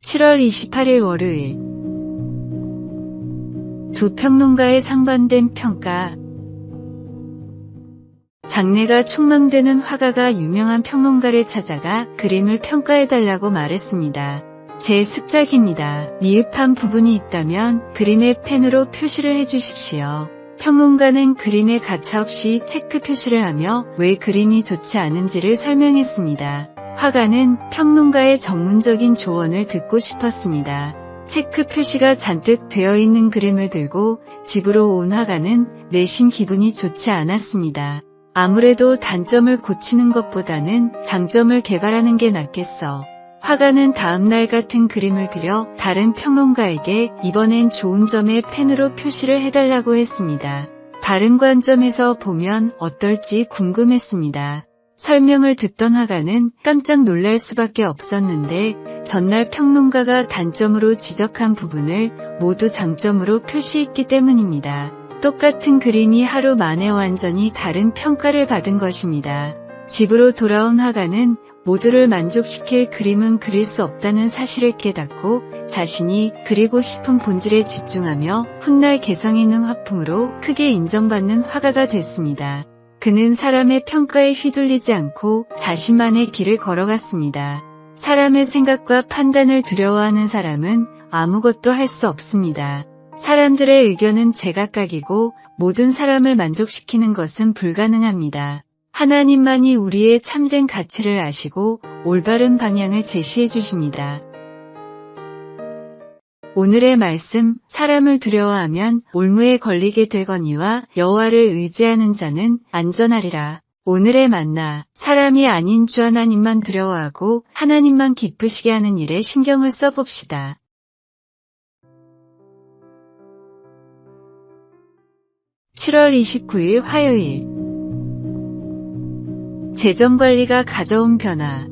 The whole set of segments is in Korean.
7월 28일 월요일. 두 평론가의 상반된 평가. 장래가 촉망되는 화가가 유명한 평론가를 찾아가 그림을 평가해달라고 말했습니다. 제 습작입니다. 미흡한 부분이 있다면 그림에 펜으로 표시를 해주십시오. 평론가는 그림에 가차없이 체크 표시를 하며 왜 그림이 좋지 않은지를 설명했습니다. 화가는 평론가의 전문적인 조언을 듣고 싶었습니다. 체크 표시가 잔뜩 되어 있는 그림을 들고 집으로 온 화가는 내심 기분이 좋지 않았습니다. 아무래도 단점을 고치는 것보다는 장점을 개발하는 게 낫겠어. 화가는 다음날 같은 그림을 그려 다른 평론가에게 이번엔 좋은 점에 펜으로 표시를 해달라고 했습니다. 다른 관점에서 보면 어떨지 궁금했습니다. 설명을 듣던 화가는 깜짝 놀랄 수밖에 없었는데 전날 평론가가 단점으로 지적한 부분을 모두 장점으로 표시했기 때문입니다. 똑같은 그림이 하루 만에 완전히 다른 평가를 받은 것입니다. 집으로 돌아온 화가는 모두를 만족시킬 그림은 그릴 수 없다는 사실을 깨닫고 자신이 그리고 싶은 본질에 집중하며 훗날 개성 있는 화풍으로 크게 인정받는 화가가 됐습니다. 그는 사람의 평가에 휘둘리지 않고 자신만의 길을 걸어갔습니다. 사람의 생각과 판단을 두려워하는 사람은 아무것도 할 수 없습니다. 사람들의 의견은 제각각이고 모든 사람을 만족시키는 것은 불가능합니다. 하나님만이 우리의 참된 가치를 아시고 올바른 방향을 제시해 주십니다. 오늘의 말씀, 사람을 두려워하면 올무에 걸리게 되거니와 여호와를 의지하는 자는 안전하리라. 오늘의 만나, 사람이 아닌 주 하나님만 두려워하고 하나님만 기쁘시게 하는 일에 신경을 써봅시다. (7월 29일) 화요일. 재정관리가 가져온 변화.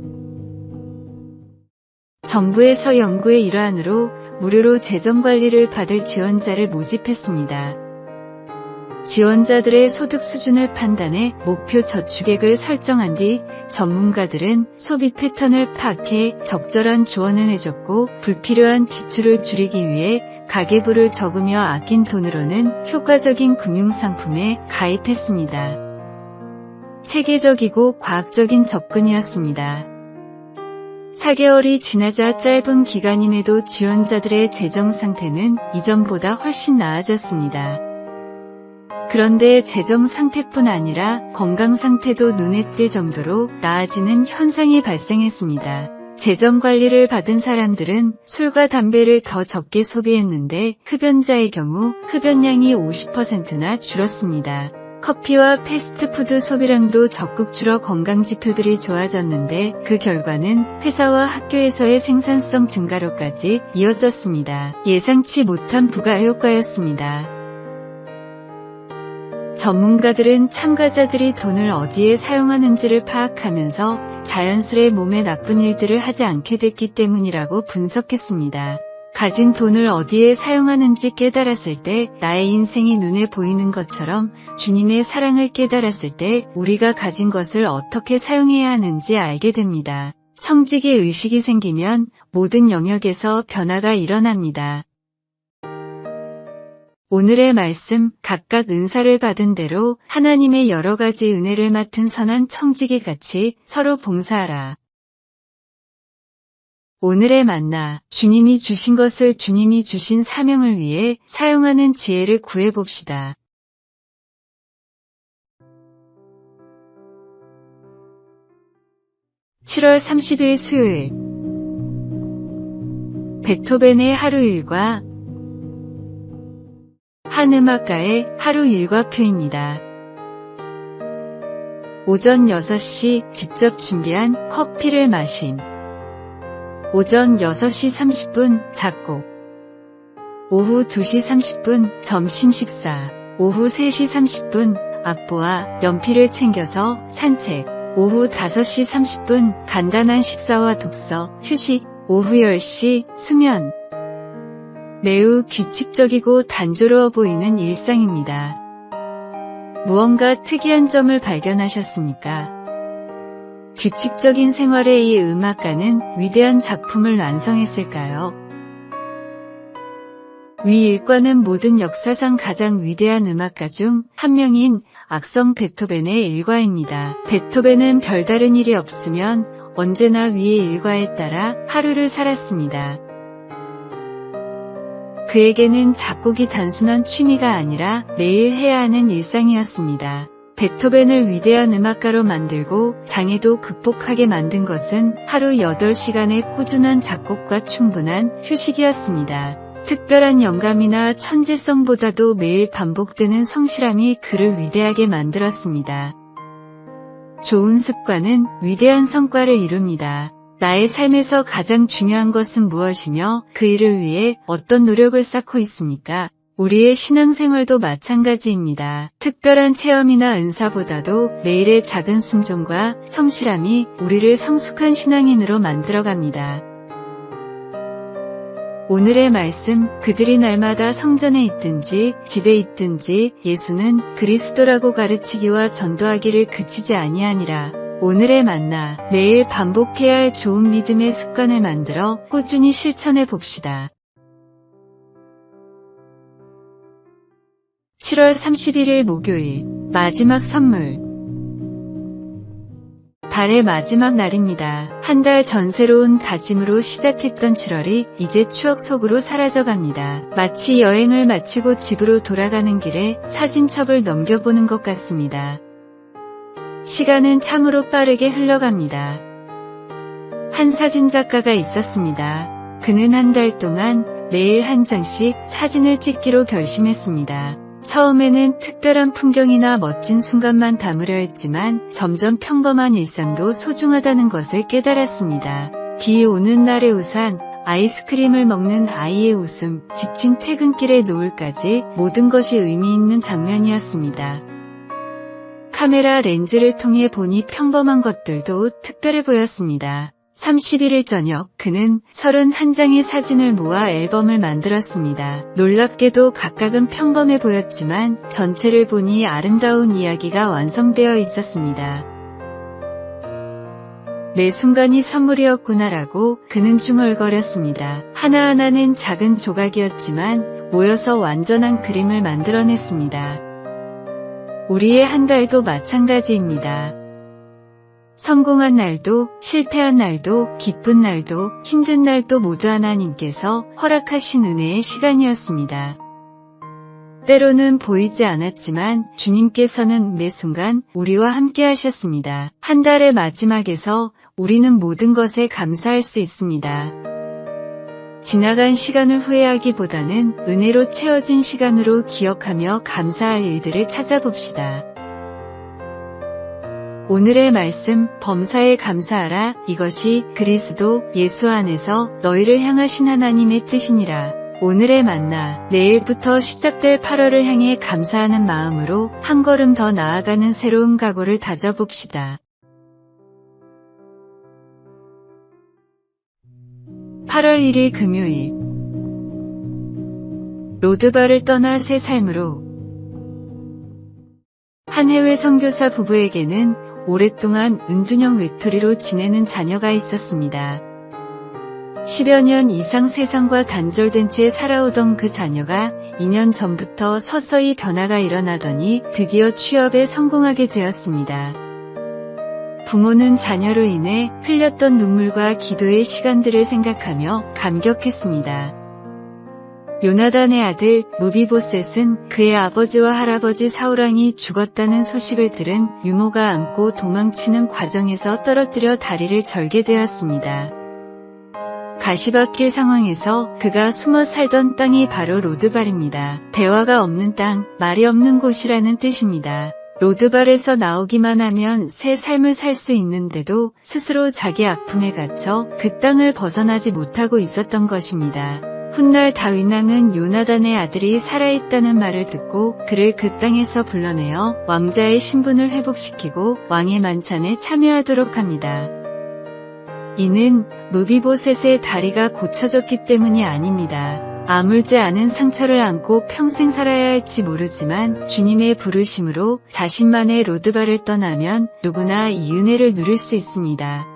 정부에서 연구의 일환으로 무료로 재정관리를 받을 지원자를 모집했습니다. 지원자들의 소득 수준을 판단해 목표 저축액을 설정한 뒤 전문가들은 소비 패턴을 파악해 적절한 조언을 해줬고 불필요한 지출을 줄이기 위해 가계부를 적으며 아낀 돈으로는 효과적인 금융상품에 가입했습니다. 체계적이고 과학적인 접근이었습니다. 4개월이 지나자 짧은 기간임에도 지원자들의 재정 상태는 이전보다 훨씬 나아졌습니다. 그런데 재정 상태뿐 아니라 건강 상태도 눈에 띌 정도로 나아지는 현상이 발생했습니다. 재정 관리를 받은 사람들은 술과 담배를 더 적게 소비했는데 흡연자의 경우 흡연량이 50%나 줄었습니다. 커피와 패스트푸드 소비량도 적극 줄어 건강지표들이 좋아졌는데 그 결과는 회사와 학교에서의 생산성 증가로까지 이어졌습니다. 예상치 못한 부가효과였습니다. 전문가들은 참가자들이 돈을 어디에 사용하는지를 파악하면서 자연스레 몸에 나쁜 일들을 하지 않게 됐기 때문이라고 분석했습니다. 가진 돈을 어디에 사용하는지 깨달았을 때 나의 인생이 눈에 보이는 것처럼 주님의 사랑을 깨달았을 때 우리가 가진 것을 어떻게 사용해야 하는지 알게 됩니다. 청지기 의식이 생기면 모든 영역에서 변화가 일어납니다. 오늘의 말씀, 각각 은사를 받은 대로 하나님의 여러 가지 은혜를 맡은 선한 청지기 같이 서로 봉사하라. 오늘의 만나, 주님이 주신 것을 주님이 주신 사명을 위해 사용하는 지혜를 구해봅시다. (7월 30일) 수요일. 베토벤의 하루 일과 한 음악가의 하루 일과표입니다. 오전 6시 직접 준비한 커피를 마심. 오전 6시 30분 작곡. 오후 2시 30분 점심 식사. 오후 3시 30분 앞보와 연필을 챙겨서 산책. 오후 5시 30분 간단한 식사와 독서, 휴식. 오후 10시 수면. 매우 규칙적이고 단조로워 보이는 일상입니다. 무언가 특이한 점을 발견하셨습니까? 규칙적인 생활의 이 음악가는 위대한 작품을 완성했을까요? 위 일과는 모든 역사상 가장 위대한 음악가 중 한 명인 악성 베토벤의 일과입니다. 베토벤은 별다른 일이 없으면 언제나 위의 일과에 따라 하루를 살았습니다. 그에게는 작곡이 단순한 취미가 아니라 매일 해야 하는 일상이었습니다. 베토벤을 위대한 음악가로 만들고 장애도 극복하게 만든 것은 하루 8시간의 꾸준한 작곡과 충분한 휴식이었습니다. 특별한 영감이나 천재성보다도 매일 반복되는 성실함이 그를 위대하게 만들었습니다. 좋은 습관은 위대한 성과를 이룹니다. 나의 삶에서 가장 중요한 것은 무엇이며 그 일을 위해 어떤 노력을 쌓고 있습니까? 우리의 신앙생활도 마찬가지입니다. 특별한 체험이나 은사보다도 매일의 작은 순종과 성실함이 우리를 성숙한 신앙인으로 만들어갑니다. 오늘의 말씀, 그들이 날마다 성전에 있든지 집에 있든지 예수는 그리스도라고 가르치기와 전도하기를 그치지 아니하니라. 오늘의 만나, 매일 반복해야 할 좋은 믿음의 습관을 만들어 꾸준히 실천해 봅시다. 7월 31일 목요일, 마지막 선물. 달의 마지막 날입니다. 한 달 전 새로운 다짐으로 시작했던 7월이 이제 추억 속으로 사라져갑니다. 마치 여행을 마치고 집으로 돌아가는 길에 사진첩을 넘겨보는 것 같습니다. 시간은 참으로 빠르게 흘러갑니다. 한 사진작가가 있었습니다. 그는 한 달 동안 매일 한 장씩 사진을 찍기로 결심했습니다. 처음에는 특별한 풍경이나 멋진 순간만 담으려 했지만 점점 평범한 일상도 소중하다는 것을 깨달았습니다. 비 오는 날의 우산, 아이스크림을 먹는 아이의 웃음, 지친 퇴근길의 노을까지 모든 것이 의미 있는 장면이었습니다. 카메라 렌즈를 통해 보니 평범한 것들도 특별해 보였습니다. 31일 저녁 그는 31장의 사진을 모아 앨범을 만들었습니다. 놀랍게도 각각은 평범해 보였지만 전체를 보니 아름다운 이야기가 완성되어 있었습니다. 매 순간이 선물이었구나라고 그는 중얼거렸습니다. 하나하나는 작은 조각이었지만 모여서 완전한 그림을 만들어냈습니다. 우리의 한 달도 마찬가지입니다. 성공한 날도 실패한 날도 기쁜 날도 힘든 날도 모두 하나님께서 허락하신 은혜의 시간이었습니다. 때로는 보이지 않았지만 주님께서는 매 순간 우리와 함께 하셨습니다. 한 달의 마지막에서 우리는 모든 것에 감사할 수 있습니다. 지나간 시간을 후회하기보다는 은혜로 채워진 시간으로 기억하며 감사할 일들을 찾아봅시다. 오늘의 말씀, 범사에 감사하라. 이것이 그리스도 예수 안에서 너희를 향하신 하나님의 뜻이니라. 오늘의 만나, 내일부터 시작될 8월을 향해 감사하는 마음으로 한 걸음 더 나아가는 새로운 각오를 다져봅시다. 8월 1일 금요일, 로드바를 떠나 새 삶으로. 한 해외 선교사 부부에게는 오랫동안 은둔형 외톨이로 지내는 자녀가 있었습니다. 10여 년 이상 세상과 단절된 채 살아오던 그 자녀가 2년 전부터 서서히 변화가 일어나더니 드디어 취업에 성공하게 되었습니다. 부모는 자녀로 인해 흘렸던 눈물과 기도의 시간들을 생각하며 감격했습니다. 요나단의 아들 무비보셋은 그의 아버지와 할아버지 사울왕이 죽었다는 소식을 들은 유모가 안고 도망치는 과정에서 떨어뜨려 다리를 절게 되었습니다. 가시밭길 상황에서 그가 숨어 살던 땅이 바로 로드발입니다. 대화가 없는 땅, 말이 없는 곳이라는 뜻입니다. 로드발에서 나오기만 하면 새 삶을 살 수 있는데도 스스로 자기 아픔에 갇혀 그 땅을 벗어나지 못하고 있었던 것입니다. 훗날 다윗왕은 요나단의 아들이 살아있다는 말을 듣고 그를 그 땅에서 불러내어 왕자의 신분을 회복시키고 왕의 만찬에 참여하도록 합니다. 이는 무비보셋의 다리가 고쳐졌기 때문이 아닙니다. 아물지 않은 상처를 안고 평생 살아야 할지 모르지만 주님의 부르심으로 자신만의 로드바를 떠나면 누구나 이 은혜를 누릴 수 있습니다.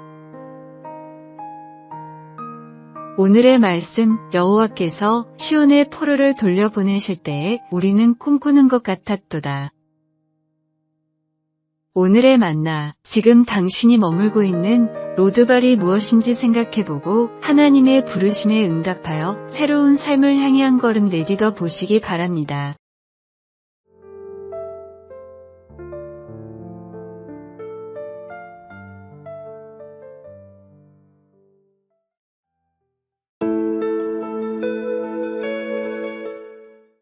오늘의 말씀, 여호와께서 시온의 포로를 돌려보내실 때에 우리는 꿈꾸는 것 같았도다. 오늘의 만나, 지금 당신이 머물고 있는 로드발이 무엇인지 생각해보고 하나님의 부르심에 응답하여 새로운 삶을 향해 한 걸음 내딛어 보시기 바랍니다.